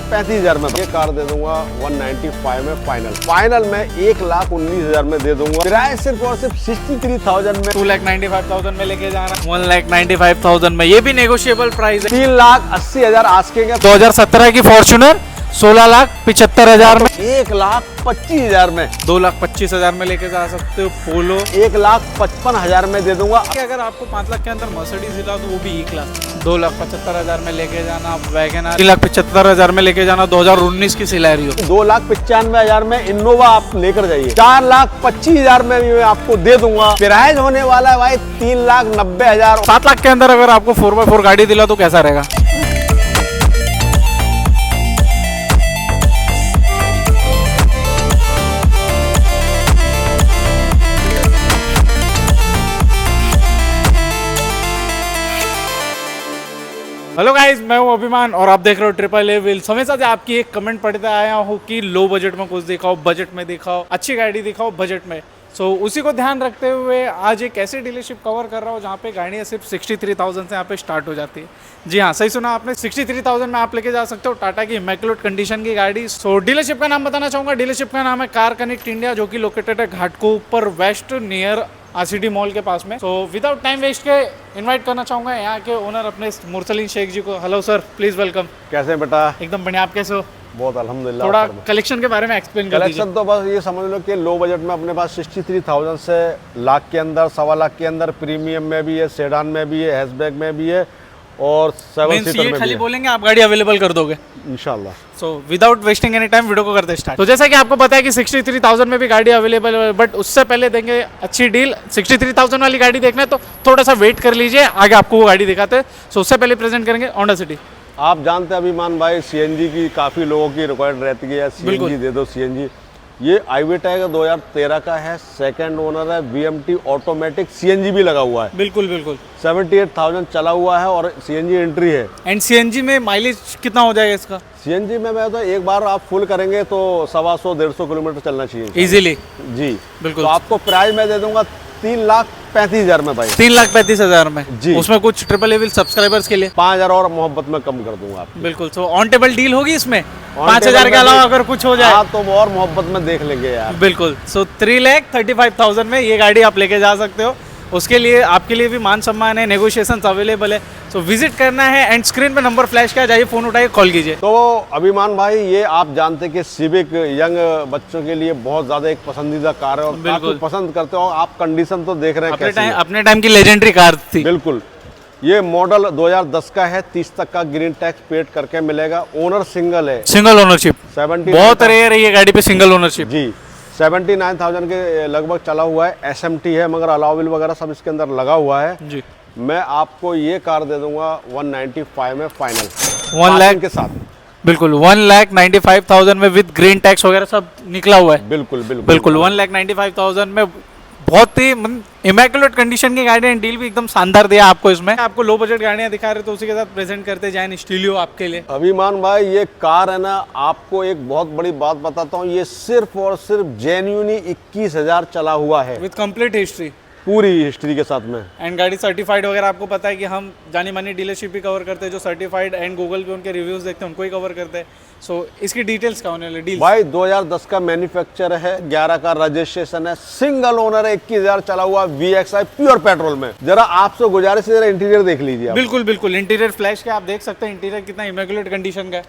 35,000 में ये कार दे दूंगा 195 में फाइनल में 1,19,000 में दे दूंगा। किराए सिर्फ और सिर्फ 63,000 में 2,95,000 में लेके जाना 1,95,000 में, ये भी नेगोशिएबल प्राइस है। 3,80,000 आस्किंग है। 2017 की फॉर्च्यूनर 16,75,000 में, 1,25,000 में, 2,25,000 में लेके जा सकते हो। पोलो 1,55,000 में दे दूंगा। अगर आपको 5 लाख के अंदर मर्सिडीज दिला तो वो भी 1 लाख, 2,75,000 में लेके जाना। वैगनआर 3,75,000 में लेके जाना, 2019 की सिलेरियो। 2,95,000 में इनोवा आप लेकर जाइए, 4,25,000 में भी मैं आपको दे दूंगा। प्राइस होने वाला है भाई 3,90,000। 7 लाख के अंदर अगर आपको 4x4 गाड़ी दिला तो कैसा रहेगा? हेलो गाइस, मैं हूं अभिमान और आप देख रहे हो ट्रिपल ए व्हील्स। हमेशा से आपकी एक कमेंट पढ़ते आया हूं कि लो बजट में कुछ दिखाओ, बजट में दिखाओ, अच्छी गाड़ी दिखाओ बजट में। सो उसी को ध्यान रखते हुए आज एक ऐसी डीलरशिप कवर कर रहा हूं जहां पे गाड़ियां सिर्फ 63,000 से यहाँ पे स्टार्ट हो जाती है। जी हाँ, सही सुना आपने, 63,000 में आप लेके जा सकते हो टाटा की इमैक्युलेट कंडीशन की गाड़ी। सो डीलरशिप का नाम बताना चाहूँगा। डीलरशिप का नाम है कार कनेक्ट इंडिया, जो कि लोकेटेड है Ghatkopar west near RCD mall के पास में। सो विदाउट टाइम वेस्ट के इनवाइट करना चाहूँगा यहाँ के ओनर अपने मुरसलीन शेख जी को। Hello sir, please welcome. कैसे हैं बेटा? एकदम बढ़िया, आप कैसे हो? बहुत अल्हम्दुलिल्लाह। थोड़ा कलेक्शन के बारे में एक्सप्लेन कर दीजिए। कलेक्शन तो बस ये समझ लो कि लो बजट में अपने पास 63,000 से लाख के अंदर, 1.25 लाख के अंदर प्रीमियम में भी है, सेडान में भी है, हैचबैक में भी है और 7 सीटर में भी खाली है। बोलेंगे आप गाड़ी अवेलेबल कर दोगे इंशाल्लाह। So without wasting any time video को करते स्टार्ट। तो जैसा कि आपको पता है कि 63,000 में भी गाड़ी अवेलेबल है, बट उससे पहले देंगे अच्छी डील। 63,000 वाली गाड़ी देखना है तो थोड़ा सा वेट कर लीजिए, आगे आपको वो गाड़ी दिखाते हैं। सो उससे पहले प्रेजेंट करेंगे होंडा सिटी। आप जानते हैं अभिमान भाई, सीएनजी की काफ़ी लोगों की रिक्वायर्ड रहती है, सीएनजी दे दो सीएनजी। ये iVTEC 2013 का है, सेकंड ओनर है, VMT ऑटोमेटिक, सीएनजी भी लगा हुआ है। बिल्कुल बिल्कुल। 78,000 चला हुआ है और सीएनजी एंट्री है। एंड सीएनजी में माइलेज कितना हो जाएगा इसका? सीएनजी में मैं तो एक बार आप फुल करेंगे तो 125-150 किलोमीटर चलना चाहिए इजीली। जी बिल्कुल। तो आपको प्राइस मैं दे दूंगा 3,35,000 में भाई। 3,35,000 में जी। उसमें कुछ ट्रिपल ए व्हील सब्सक्राइबर्स के लिए 5,000 और मोहब्बत में कम कर दूंगा आपको। बिल्कुल। सो ऑन टेबल डील होगी इसमें 5,000 के अलावा अगर कुछ हो जाए? हाँ तो और मोहब्बत में देख लेंगे यार। बिल्कुल। सो 3,35,000 में ये गाड़ी आप लेके जा सकते हो। उसके लिए आपके लिए भी मान सम्मान है, नेगोशिएशंस अवेलेबल है। सो विजिट करना है एंड स्क्रीन पे नंबर फ्लैश किया जाइए, फोन उठाइए, कॉल कीजिए। तो अभिमान भाई, ये आप जानते कि सिविक यंग बच्चों के लिए बहुत ज्यादा एक पसंदीदा कार है और काफी पसंद करते हो आप। कंडीशन तो देख रहे हैं अपने टाइम की लेजेंडरी कार थी। बिल्कुल। ये मॉडल 2010 का है, 30 तक का ग्रीन टैक्स पेड करके मिलेगा। ओनर सिंगल है, सिंगल ओनरशिप। 70 बहुत रेयर है ये गाड़ी पे सिंगल ओनरशिप। जी। 79,000 के लगभग चला हुआ है, SMT है, मगर अलाउविल वगैरह सब इसके अंदर लगा हुआ है जी। मैं आपको ये कार दे दूंगा 195 में फाइनल, 1 लाख के साथ। बिल्कुल 1,95,000 में विद ग्रीन टैक्स वगैरह सब निकला हुआ है। बिल्कुल बिल्कुल बिल्कुल 1,95,000 में बहुत ही इमैक्युलेट कंडीशन की गाड़ी एंड डील भी एकदम शानदार दिया आपको। इसमें आपको लो बजट गाड़ियां दिखा रहे तो उसी के साथ प्रेजेंट करते जाए स्टीलियो आपके लिए। अभिमान भाई, ये कार है ना, आपको एक बहुत बड़ी बात बताता हूँ, ये सिर्फ और सिर्फ जेन्युइनली 21,000 चला हुआ है विद कंप्लीट हिस्ट्री, पूरी हिस्ट्री के साथ में। एंड गाड़ी सर्टिफाइड वगैरह आपको पता है कि हम जानी मानी डीलरशिप भी कवर करते हैं जो सर्टिफाइड, एंड गूगल पे उनके रिव्यूज देखते हैं उनको ही कवर करते हैं। सो इसकी डिटेल्स क्या होने वाली डील? भाई 2010 का मैन्युफैक्चर है, 11 का रजिस्ट्रेशन है, सिंगल ओनर है, 21,000 चला हुआ, VXI प्योर पेट्रोल में। जरा आपसे गुजारिश है, जरा इंटीरियर देख लीजिए। बिल्कुल बिल्कुल। इंटीरियर फ्लैश के आप देख सकते हैं, इंटीरियर कितना इमैक्युलेट कंडीशन का है।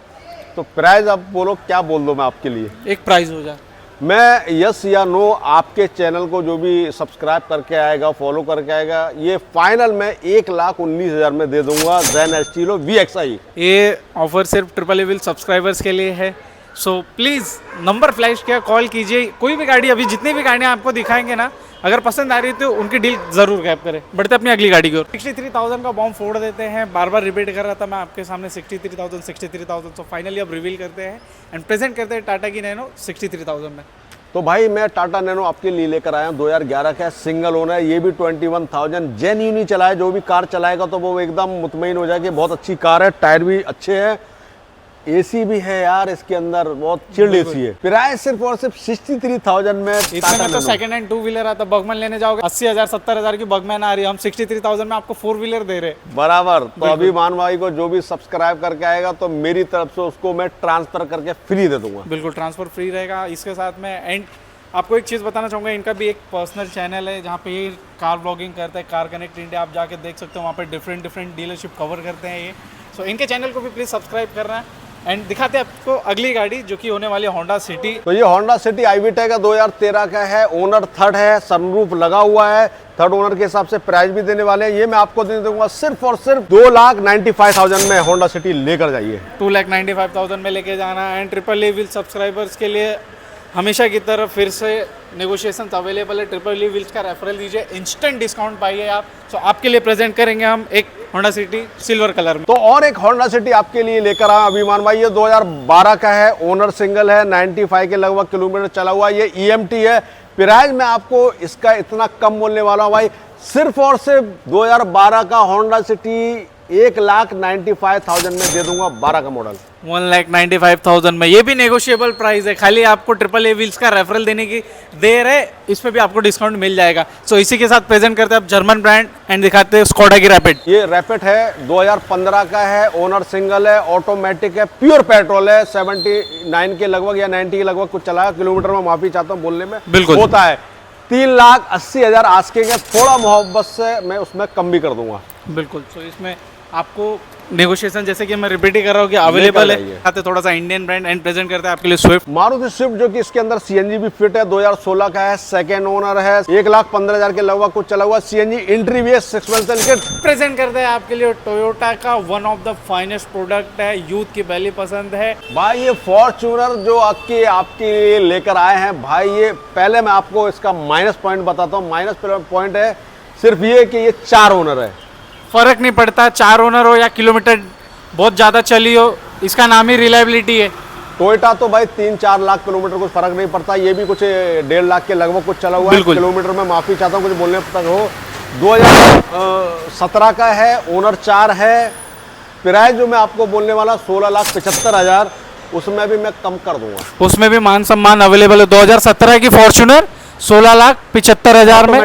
तो प्राइस आप बोलो, क्या बोल दो मैं आपके लिए? एक प्राइस हो जाए, मैं यस या नो, आपके चैनल को जो भी सब्सक्राइब करके आएगा, फॉलो करके आएगा, ये फाइनल में 1,19,000 में दे दूंगा ज़ेन एस्टीलो VXI। ये ऑफर सिर्फ ट्रिपल ए व्हील सब्सक्राइबर्स के लिए है। सो प्लीज़ नंबर फ्लैश किया, कॉल कीजिए। कोई भी गाड़ी, अभी जितनी भी गाड़ियाँ आपको दिखाएंगे ना, अगर पसंद आ रही तो उनकी डील जरूर गैप करें। बढ़ते अपनी अगली गाड़ी की ओर। 63,000 का बॉम्ब फोड़ देते हैं। बार बार रिपीट कर रहा था मैं आपके सामने 63,000। सो फाइनली अब रिवील करते हैं एंड प्रेजेंट करते हैं टाटा की नैनो 63,000 में। तो भाई मैं टाटा नैनो आपके लिए लेकर आया हूँ, 2011 का सिंगल ओनर है। ये भी 21,000 जेन्युइनली चला है। जो भी कार चलाएगा तो वो एकदम मुतमईन हो जाए कि बहुत अच्छी कार है। टायर भी अच्छे हैं, एसी भी है यार इसके अंदर, बहुत चिल्ड एसी है। प्राइस सिर्फ और सिर्फ 63,000 में इसमें टाटा में तो नैनो। सेकंड हैंड 2 व्हीलर आता, बगमन लेने जाओगे 80,000 70,000 की बगमन आ रही है, हम 63,000 में आपको 4 व्हीलर दे रहे हैं। बराबर। तो अभिमान भाई को जो भी सब्सक्राइब करके आएगा तो मेरी तरफ से उसको मैं ट्रांसफर करके फ्री दे दूंगा। बिल्कुल ट्रांसफर फ्री रहेगा इसके साथ में। एंड आपको एक चीज़ बताना चाहूँगा, इनका भी एक पर्सनल चैनल है जहाँ पे ये कार ब्लॉगिंग करता है, कार कनेक्ट इंडिया, आप जाके देख सकते हो, वहाँ पे डिफरेंट डीलरशिप कवर करते हैं ये। सो इनके चैनल को भी प्लीज़ सब्सक्राइब करना है। एंड दिखाते हैं आपको अगली गाड़ी जो कि होने वाली है होंडा सिटी। तो ये होंडा सिटी iVTEC का 2013 का है, ओनर थर्ड है, सनरूफ लगा हुआ है, थर्ड ओनर के हिसाब से प्राइस भी देने वाले हैं। ये मैं आपको दे दूंगा सिर्फ और सिर्फ 2,95,000 में। होंडा सिटी लेकर जाइए, 2,95,000 में लेके जाना। And triple a wheel subscribers के लिए हमेशा की तरह फिर से नेगोशिएशंस अवेलेबल है। ट्रिपल ई व्हील्स का रेफरल दीजिए, इंस्टेंट डिस्काउंट पाइए आप। तो आपके लिए प्रेजेंट करेंगे हम एक होंडा सिटी सिल्वर कलर में। तो और एक होंडा सिटी आपके लिए लेकर आया अभिमान भाई। ये 2012 का है, ओनर सिंगल है, 95 के लगभग किलोमीटर चला हुआ है। ये EMT है। प्राइस में आपको इसका इतना कम बोलने वाला हूं भाई, सिर्फ और सिर्फ 2012 का होंडा सिटी 1,95,000 में दे दूंगा, 12 का मॉडल। 1,95,000 में। ये भी नेगोशिएबल प्राइस है, खाली आपको ट्रिपल ए व्हील्स का रेफरल देने की देर है, इस पे भी आपको डिस्काउंट मिल जाएगा। सो इसी के साथ प्रेजेंट करते हैं आप जर्मन ब्रांड एंड दिखाते हैं स्कोडा की रैपिड। ये रैपिड है, 2015 का है, ओनर सिंगल है, ऑटोमेटिक है, प्योर पेट्रोल है, 79 के लगभग या 90 के लगभग कुछ चला है किलोमीटर में, माफी चाहता हूँ बोलने में, बिल्कुल होता है। 3,80,000 आस्किंग है, थोड़ा मोहब्बत से मैं उसमें कम भी कर दूंगा। बिल्कुल। सो इसमें आपको नेगोशिएशन, जैसे कि मैं रिपीट ही कर रहा हूँ कि अवेलेबल है। आते थोड़ा सा इंडियन ब्रांड एंड प्रेजेंट करते हैं आपके लिए स्विफ्ट। मारुति स्विफ्ट जो कि इसके अंदर CNG भी फिट है, 2016 का है, सेकंड ओनर है, 1,15,000 के लगभग कुछ चला हुआ। CNG एंट्री भी है, 6 मंथ के। प्रेजेंट करते हैं आपके लिए टोयोटा का one of the finest product है, यूथ की पहली पसंद है भाई। ये फॉर्च्यूनर जो आपके लिए लेकर आए हैं भाई, ये पहले मैं आपको इसका माइनस पॉइंट बताता हूँ। माइनस पॉइंट है सिर्फ ये कि ये 4 ओनर है। फर्क नहीं पड़ता 4 ओनर हो या किलोमीटर बहुत ज़्यादा चली हो, इसका नाम ही रिलायबिलिटी है। टोयोटा तो भाई 3-4 लाख किलोमीटर कुछ फर्क नहीं पड़ता, ये भी कुछ 1.5 लाख के लगभग कुछ चला हुआ है किलोमीटर में, माफी चाहता हूँ कुछ बोलने तक हो। 2017 का है, ओनर 4 है। प्राइस जो मैं आपको बोलने वाला 16,75,000, उसमें भी मैं कम कर दूंगा, उसमें भी मान सम्मान अवेलेबल है। 2017 की फॉर्च्यूनर 16,75,000 में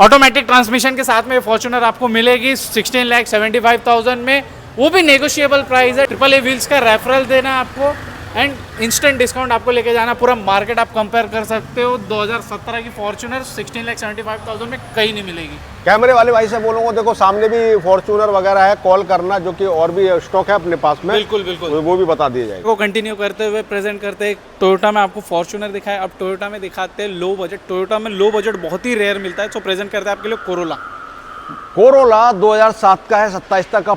ऑटोमेटिक ट्रांसमिशन के साथ में फॉर्च्यूनर आपको मिलेगी 16,75,000 में, वो भी नेगोशिएबल प्राइस है। ट्रिपल ए व्हील्स का रेफरल देना आपको एंड इंस्टेंट डिस्काउंट आपको लेके जाना। पूरा मार्केट आप कंपेयर कर सकते हो, 2017 की फॉर्च्यूनर 16,75,000 में कहीं नहीं मिलेगी। कैमरे वाले भाई से बोलूंगा, देखो सामने भी फॉर्च्यूनर वगैरह है, कॉल करना, जो कि और भी स्टॉक है अपने पास में, बिल्कुल बिल्कुल, वो भी बता दिया जाएगा। वो कंटिन्यू करते हुए प्रेजेंट करते हैं टोयोटा में। आपको फॉर्च्यूनर दिखाया, अब टोयोटा में दिखाते हैं लो बजट। टोयोटा में लो बजट बहुत ही रेयर मिलता है, तो प्रेजेंट करते हैं आपके लिए कोरोला। कोरोला 2007 का है, 27 तक का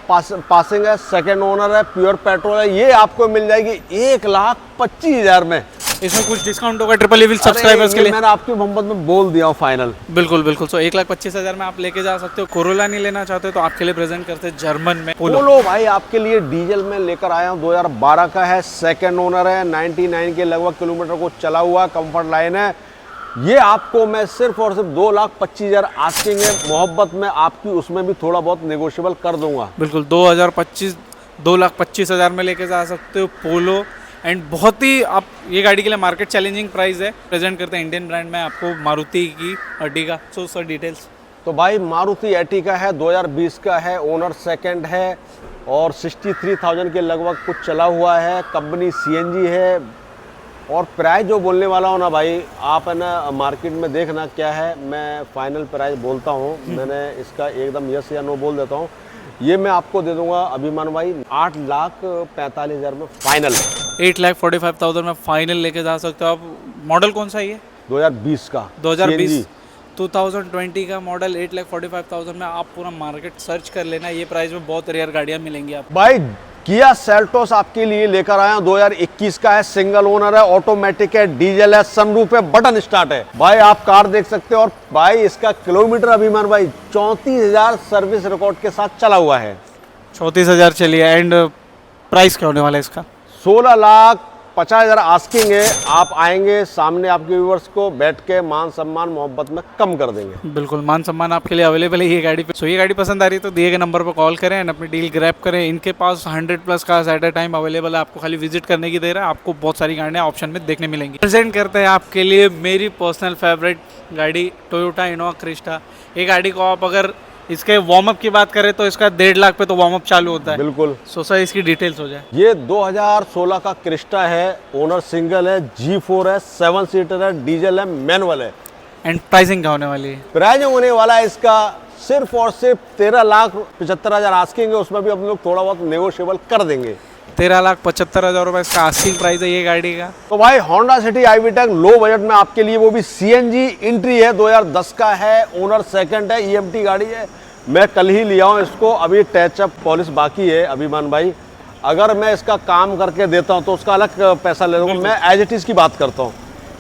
पासिंग है, सेकंड ओनर है, प्योर पेट्रोल है। ये आपको मिल जाएगी 1,25,000 में। इसमें कुछ डिस्काउंट होगा ट्रिपल ई व्हील सब्सक्राइबर्स के लिए, मैंने आपकी मोहब्बत में बोल दिया हूँ फाइनल। बिल्कुल बिल्कुल। सो 1,25,000 में आप लेके जा सकते हो। कोरोला नहीं लेना चाहते तो आपके लिए प्रेजेंट करते हैं जर्मन में पोलो। भाई आपके लिए डीजल में लेकर आया हूँ, 2012 का है, सेकंड ओनर है, 99 के लगभग किलोमीटर को चला हुआ, कंफर्ट लाइन है। ये आपको मैं सिर्फ और सिर्फ 2,25,000 आस्किंग है, मोहब्बत में आपकी उसमें भी थोड़ा बहुत नेगोशिएबल कर दूंगा। बिल्कुल 2,25,000 में लेके जा सकते हो पोलो। एंड बहुत ही आप ये गाड़ी के लिए मार्केट चैलेंजिंग प्राइस है। प्रेजेंट करते हैं इंडियन ब्रांड में आपको मारुति की अर्टिगा। So sir details. तो भाई मारुति अर्टिगा है, 2020 का है, ओनर सेकंड है और 63,000 के लगभग कुछ चला हुआ है, कंपनी CNG है। और प्राइस जो बोलने वाला हूँ ना भाई, आप है ना मार्केट में देखना क्या है, मैं फाइनल प्राइस बोलता हूँ, मैंने इसका एकदम यस या नो बोल देता हूँ। ये मैं आपको दे दूंगा अभिमान भाई 8,45,000 में फाइनल। 8,45,000 में फाइनल लेके जा सकते हो आप। मॉडल कौन सा है ये? 2020 का 2020 2020 का मॉडल। 8,45,000 में आप पूरा मार्केट सर्च कर लेना, ये प्राइस में बहुत रेयर गाड़ियाँ मिलेंगी आपको। भाई किया सेल्टोस आपके लिए लेकर आया हूं, 2021 का है, सिंगल ओनर है, ऑटोमेटिक है, डीजल है, सनरूफ है, बटन स्टार्ट है। भाई आप कार देख सकते हो। और भाई इसका किलोमीटर अभिमान भाई 34,000 सर्विस रिकॉर्ड के साथ चला हुआ है। 34,000 चलिए। एंड प्राइस क्या होने वाला है इसका? 16,00,000 50,000 आस्किंग है। आप आएंगे सामने, आपके व्यूवर्स को बैठ के मान सम्मान मोहब्बत में कम कर देंगे। बिल्कुल, मान सम्मान आपके लिए अवेलेबल है ये गाड़ी पे। सो ये गाड़ी पसंद आ रही है तो दिए गए नंबर पर कॉल करें एंड अपनी डील ग्रैब करें। इनके पास 100+ cars at a time available है, आपको खाली विजिट करने की देर है। आपको बहुत सारी गाड़ियाँ ऑप्शन में देखने मिलेंगी। प्रेजेंट करते हैं आपके लिए मेरी पर्सनल फेवरेट गाड़ी टोयोटा इनोवा क्रिस्टा। ये गाड़ी को आप अगर इसके वार्म अप की बात करें तो इसका 1.5 लाख पे तो वार्म अप चालू होता है। बिल्कुल। सो सर इसकी डिटेल्स हो जाए। ये 2016 का क्रिस्टा है, ओनर सिंगल है, G4 है, 7 सीटर है, डीजल है, मैनुअल है। एंड प्राइसिंग क्या होने वाली है? प्राइस होने वाला है इसका सिर्फ और सिर्फ 13,75,000 आस्किंग है, उसमें भी हम लोग थोड़ा बहुत नेगोशिएबल कर देंगे। 13,75,000 रुपये इसका आस्किंग प्राइस है ये गाड़ी का। तो भाई होंडा सिटी आई-वी-टेक लो बजट में आपके लिए, वो भी CNG एंट्री है, 2010 का है, ओनर सेकंड है, EMT गाड़ी है। मैं कल ही लिया हूँ इसको, अभी टचअप पॉलिश बाकी है अभिमान भाई। अगर मैं इसका काम करके देता हूँ तो उसका अलग पैसा ले लूँगा। मैं एज इट इज़ की बात करता हूँ।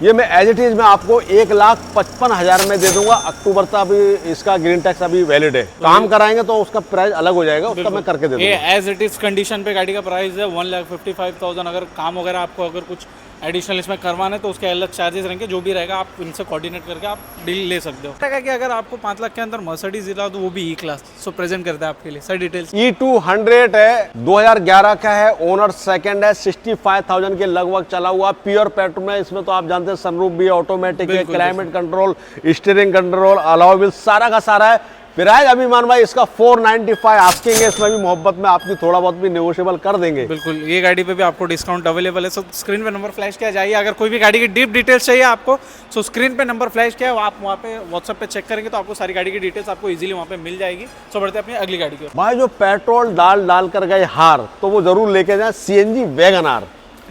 ये मैं एज इट इज़ में आपको 1,55,000 में दे दूंगा। अक्टूबर तक अभी इसका ग्रीन टैक्स अभी वैलिड है। काम कराएंगे तो उसका प्राइस अलग हो जाएगा, उसका मैं करके दे दूंगा। ये एज इट इज कंडीशन पे गाड़ी का प्राइस है 1,55,000। अगर काम वगैरह आपको अगर कुछ एडिशनल इसमें करवाना है तो उसके अलग चार्जेस रहेंगे। जो भी रहेगा आप इनसे कोऑर्डिनेट करके आप डील ले सकते हो। टका कि अगर आपको 5 लाख के अंदर मर्सिडीज दिला तो वो भी E क्लास। सो प्रेजेंट करते हैं आपके लिए सर डिटेल्स। E200 है, 2011 का है, ओनर सेकंड है, 65,000 के लगभग चला हुआ, प्योर पेट्रोल में। इसमें तो आप जानते हैं सनरूफ भी है, ऑटोमेटिक है, climate control, steering control, allow wheel सारा का सारा है। प्राइस अभिमान भाई इसका 495 आस्किंग है, इसमें भी मोहब्बत में आपकी थोड़ा बहुत भी नेगोशिएबल कर देंगे। बिल्कुल, ये गाड़ी पे भी आपको डिस्काउंट अवेलेबल है। सो स्क्रीन पे नंबर फ्लैश किया जाइए। अगर कोई भी गाड़ी की डीप डिटेल्स चाहिए आपको, सो स्क्रीन पे नंबर फ्लैश किया, आप वहाँ पे व्हाट्सएप पे चेक करेंगे तो आपको सारी गाड़ी की डिटेल्स आपको इजीली वहाँ पे मिल जाएगी। सो बढ़ते हैं अपनी अगली गाड़ी की ओर। भाई जो पेट्रोल डाल कर गए हार, तो वो जरूर लेके जाए CNG वैगन आर।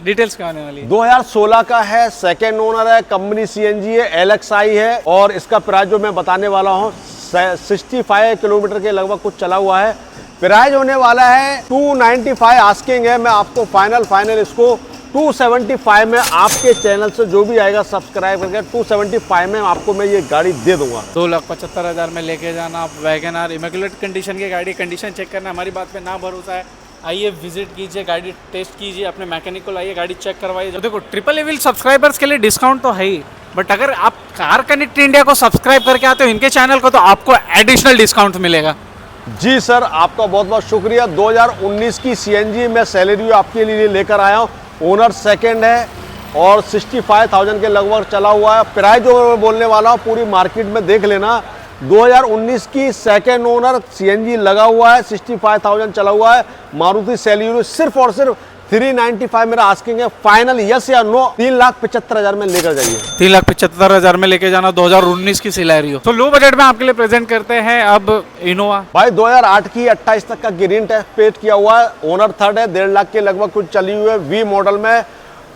डिटेल्स क्या होने वाली है? 2016 का है, सेकेंड ओनर है, कंपनी CNG है, LXI है, और इसका प्राइस जो मैं बताने वाला हूँ 65 किलोमीटर के लगभग कुछ चला हुआ है। प्राइस होने वाला है 295 आस्किंग है। मैं आपको फाइनल इसको 275 में आपके चैनल से जो भी आएगा सब्सक्राइब करके 275 में आपको मैं ये गाड़ी दे दूंगा। 2,75,000 में लेके जाना आप वैगन आर। इमेकुलेट कंडीशन की गाड़ी, कंडीशन चेक करना, हमारी बात पे ना भरोसा है आइए विजिट कीजिए, गाड़ी टेस्ट कीजिए, अपने मैकेनिक को लाइए, गाड़ी चेक करवाइए। देखो ट्रिपल एविल सब्सक्राइबर्स के लिए डिस्काउंट तो है ही, बट अगर आप कार कनेक्ट इंडिया को सब्सक्राइब करके आते हो इनके चैनल को तो आपको एडिशनल डिस्काउंट मिलेगा। जी सर, आपका बहुत बहुत शुक्रिया। 2019 की CNG मैं सैलरी आपके लिए लेकर आया हूँ। ओनर सेकंड है और 65,000 के लगभग चला हुआ है। प्राइस जो मैं बोलने वाला हूँ पूरी मार्केट में देख लेना। 2019 की सेकंड ओनर CNG लगा हुआ है, 65,000 चला हुआ है। मारुति सैल्यूरो सिर्फ और सिर्फ 395 मेरा आस्किंग है। फाइनल यस या नो 3,75,000 में लेकर जाइए। 3,75,000 में लेके जाना 2019 की सिलेरियो। तो लो बजट में आपके लिए प्रेजेंट करते हैं अब इनोवा। भाई 2008 की 28 तक का ग्रीन टैक्स पेड किया हुआ है। ओनर थर्ड है, 1.5 लाख के लगभग कुछ चली हुई है, V मॉडल में।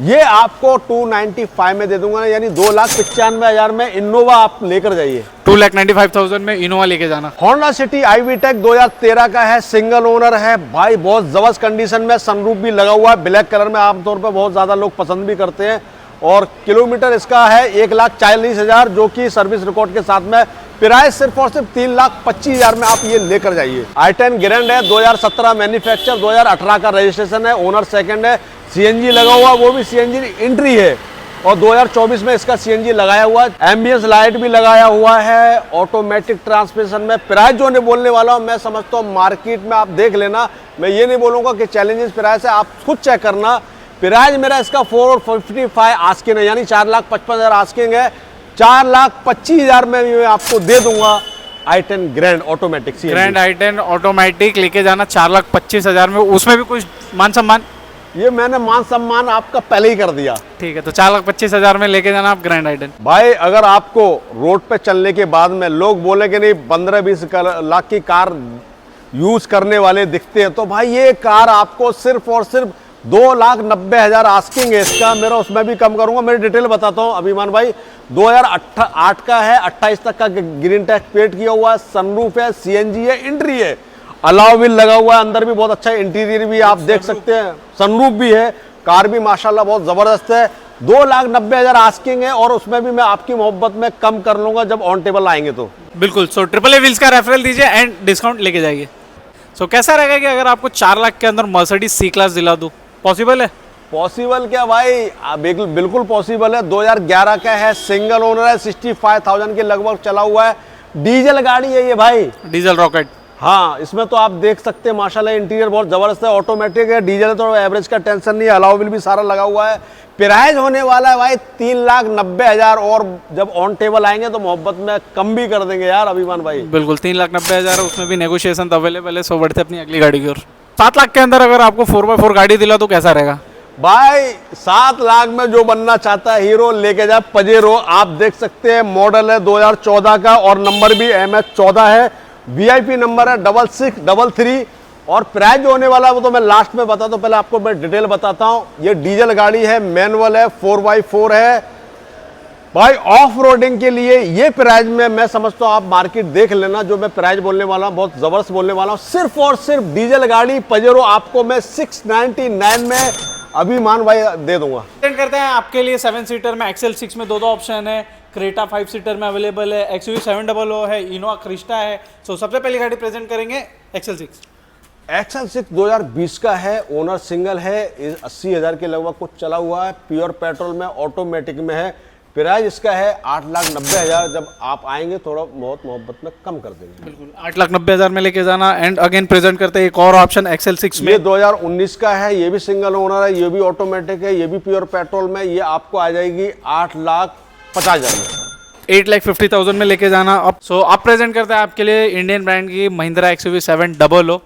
ये आपको 295 में दे दूंगा, यानी 2,95,000 में इनोवा आप लेकर जाइए। 2,95,000 में इनोवा लेके जाना। होंडा सिटी आई-वी-टेक 2013 का है, सिंगल ओनर है भाई, बहुत जबरदस्त कंडीशन में, सनरूफ भी लगा हुआ है, ब्लैक कलर में आमतौर पर बहुत ज्यादा लोग पसंद भी करते हैं। और किलोमीटर इसका है 1,40,000 जो कि सर्विस रिकॉर्ड के साथ में। प्राइस सिर्फ और सिर्फ 3,25,000 में आप ये लेकर जाइए। i10 ग्रैंड है, 2017 मैन्युफैक्चर, 2018 का रजिस्ट्रेशन है, ओनर सेकंड है, CNG लगा हुआ, वो भी CNG एंट्री है, और 2024 में इसका CNG लगाया हुआ है। एम्बियंस लाइट भी लगाया हुआ है, ऑटोमेटिक ट्रांसमिशन में। प्राइस जो ने बोलने वाला हूँ मैं समझता हूँ मार्केट में आप देख लेना, मैं ये नहीं बोलूँगा कि चैलेंजेस प्राइस है, आप खुद चेक करना। प्राइस मेरा इसका 455 आस्किंग है, यानी 4,55,000 आस्किंग है। 4,25,000 में भी मैं आपको दे दूंगा i10 grand automatic. Grand i10 automatic लेके जाना 4,25,000 में, उसमें भी कुछ मान सम्मान? ये मैंने मान सम्मान आपका पहले ही कर दिया। ठीक है, तो 4,25,000 में लेके जाना आप ग्रैंड i10। भाई अगर आपको रोड पे चलने के बाद में लोग बोले कि नहीं 15-20 लाख की कार यूज करने वाले दिखते हैं, तो भाई ये कार आपको सिर्फ और सिर्फ 2,90,000 आस्किंग है इसका। मेरा उसमें भी कम करूंगा। मेरी डिटेल बताता हूँ अभिमान भाई, 2008 का है, 28 तक का ग्रीन टैक्स पेड किया हुआ है, सनरूफ है, CNG है, एंट्री है, अलाउ व्हील लगा हुआ है, अंदर भी बहुत अच्छा इंटीरियर भी आप देख सकते हैं, सनरूफ भी है, कार भी माशाल्लाह बहुत जबरदस्त है। 2,90,000 आस्किंग है, और उसमें भी मैं आपकी मोहब्बत में कम कर लूंगा जब ऑन टेबल आएंगे तो। बिल्कुल। सो ट्रिपल ए व्हील्स का रेफरल दीजिए एंड डिस्काउंट लेके जाइए। सो कैसा रहेगा कि अगर आपको 4 लाख के अंदर मर्सिडीज C क्लास दिला दूँ, पॉसिबल है? पॉसिबल क्या भाई, बिल्कुल बिल्कुल पॉसिबल है। 2011 का है, सिंगल ओनर है, 65,000 के लगभग चला हुआ है, डीजल गाड़ी है ये भाई, डीजल रॉकेट। हाँ इसमें तो आप देख सकते हैं माशाल्लाह इंटीरियर बहुत जबरदस्त है, ऑटोमेटिक है, डीजल है तो एवरेज का टेंशन नहीं है, अलाउ बिल भी सारा लगा हुआ है। प्राइस होने वाला है भाई 3,90,000 और जब ऑन टेबल आएंगे तो मोहब्बत में कम भी कर देंगे यार अभिमान भाई। बिल्कुल 3,90,000, उसमें भी नेगोशिएशन अवेलेबल है। सो बढ़ते अपनी अगली गाड़ी की ओर। 7 लाख के अंदर अगर आपको 4x4 गाड़ी दिला तो कैसा रहेगा भाई? 7 लाख में जो बनना चाहता है हीरो लेके जाए पजेरो, आप देख सकते हैं मॉडल है 2014 का और नंबर भी MH14 है, VIP नंबर है 6633 और प्राइस जो होने वाला है वो तो मैं लास्ट में बताता हूँ, पहले आपको मैं डिटेल बताता हूँ। ये डीजल गाड़ी है, मैनुअल है, 4x4 है भाई, ऑफ रोडिंग के लिए ये प्राइस में मैं समझता हूँ आप मार्केट देख लेना। जो मैं प्राइस बोलने वाला हूँ बहुत जबरदस्त बोलने वाला हूँ, सिर्फ और सिर्फ डीजल गाड़ी पजेरो आपको मैं 699 में अभिमान भाई दे दूंगा। प्रेजेंट करते हैं आपके लिए 7 सीटर में, एक्सेल 6 में दो ऑप्शन है, क्रेटा 5 सीटर में अवेलेबल है, XUV 700 है, इनोवा क्रिस्टा है। सो सबसे पहली गाड़ी प्रेजेंट करेंगे एक्सेल 6। एक्सेल 6 2020 का है, ओनर सिंगल है, 80,000 के लगभग कुछ चला हुआ है, प्योर पेट्रोल में, ऑटोमेटिक में है। प्राइस इसका है 8,90,000, जब आप आएंगे थोड़ा बहुत मोहब्बत में कम कर देंगे। बिल्कुल 8,90,000 में लेके जाना। एंड अगेन प्रेजेंट करते हैं एक और ऑप्शन एक्सेल 6 में। ये 2019 का है, ये भी सिंगल ओनर है, ये भी ऑटोमेटिक है, ये भी प्योर पेट्रोल में, ये आपको आ जाएगी 8,50,000 में। 8,50,000 में लेके जाना। अब सो आप प्रेजेंट करते हैं आपके लिए इंडियन ब्रांड की महिंद्रा XUV 700।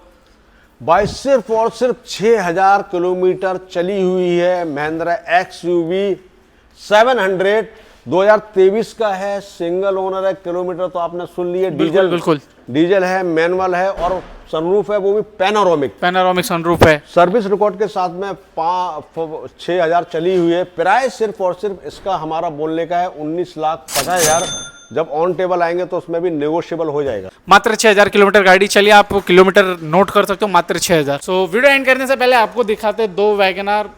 भाई सिर्फ और सिर्फ 6,000 किलोमीटर चली हुई है, महिंद्रा XUV 700 2023 का है, सिंगल ओनर है, किलोमीटर तो आपने सुन लिए, डीजल बिल्कुल डीजल है, मैनुअल है और सनरूफ है, वो भी पैनोरामिक सनरूफ है। सर्विस रिकॉर्ड के साथ में 6,000 चली हुई है। प्राइस सिर्फ और सिर्फ इसका हमारा बोलने का है 19,50,000, जब ऑन टेबल आएंगे तो उसमें भी नेगोशिएबल हो जाएगा। मात्र 6,000 किलोमीटर गाड़ी चलिए, आप किलोमीटर नोट कर सकते हो, मात्र 6,000। सो वीडियो एंड करने से पहले आपको दिखाते 2 वैगनआर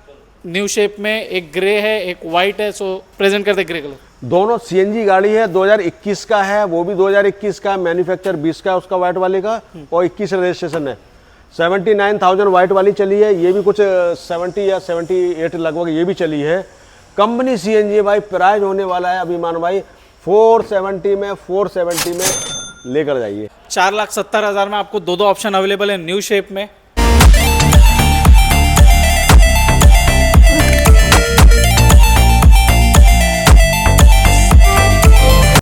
न्यू शेप में, एक ग्रे है एक वाइट है। सो प्रेजेंट करते ग्रे कलर। दोनों CNG गाड़ी है, 2021 का है, वो भी 2021 का, मैन्युफैक्चर 20 का है उसका वाइट वाले का, और 21 रजिस्ट्रेशन है। 79,000 वाइट वाली चली है, ये भी कुछ 70 या 78 लगभग ये भी चली है। कंपनी CNG भाई, प्राइस होने वाला है अभिमान भाई 470 में लेकर जाइए। 4,70,000 में आपको दो ऑप्शन अवेलेबल है न्यू शेप में।